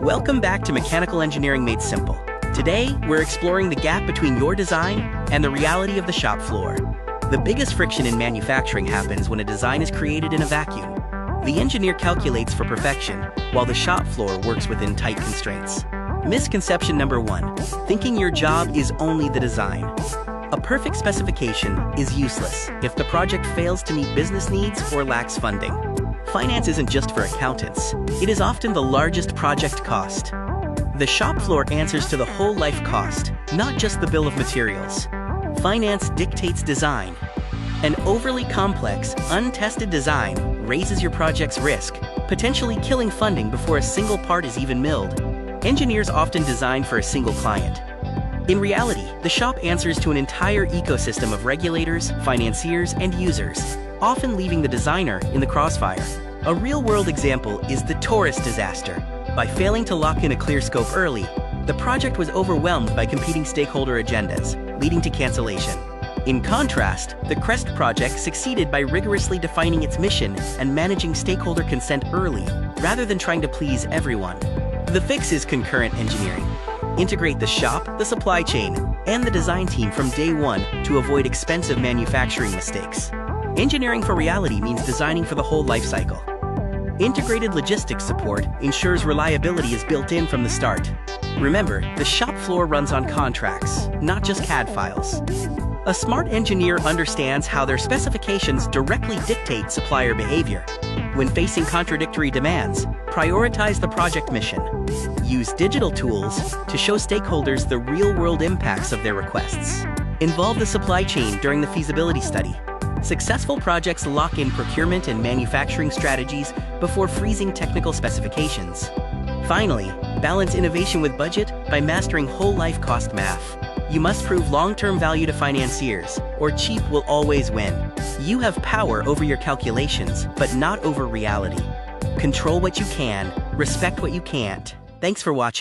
Welcome back to Mechanical Engineering Made Simple. Today, we're exploring the gap between your design and the reality of the shop floor. The biggest friction in manufacturing happens when a design is created in a vacuum. The engineer calculates for perfection, while the shop floor works within tight constraints. Misconception number 1, thinking your job is only the design. A perfect specification is useless if the project fails to meet business needs or lacks funding. Finance isn't just for accountants. It is often the largest project cost. The shop floor answers to the whole life cost, not just the bill of materials. Finance dictates design. An overly complex, untested design raises your project's risk, potentially killing funding before a single part is even milled. Engineers often design for a single client. In reality, the shop answers to an entire ecosystem of regulators, financiers, and users, often leaving the designer in the crossfire. A real-world example is the Taurus disaster. By failing to lock in a clear scope early, the project was overwhelmed by competing stakeholder agendas, leading to cancellation. In contrast, the Crest project succeeded by rigorously defining its mission and managing stakeholder consent early, rather than trying to please everyone. The fix is concurrent engineering. Integrate the shop, the supply chain, and the design team from day one to avoid expensive manufacturing mistakes. Engineering for reality means designing for the whole life cycle. Integrated logistics support ensures reliability is built in from the start. Remember, the shop floor runs on contracts, not just CAD files. A smart engineer understands how their specifications directly dictate supplier behavior. When facing contradictory demands, prioritize the project mission. Use digital tools to show stakeholders the real-world impacts of their requests. Involve the supply chain during the feasibility study. Successful projects lock in procurement and manufacturing strategies before freezing technical specifications. Finally, balance innovation with budget by mastering whole life cost math. You must prove long-term value to financiers, or cheap will always win. You have power over your calculations, but not over reality. Control what you can, respect what you can't. Thanks for watching.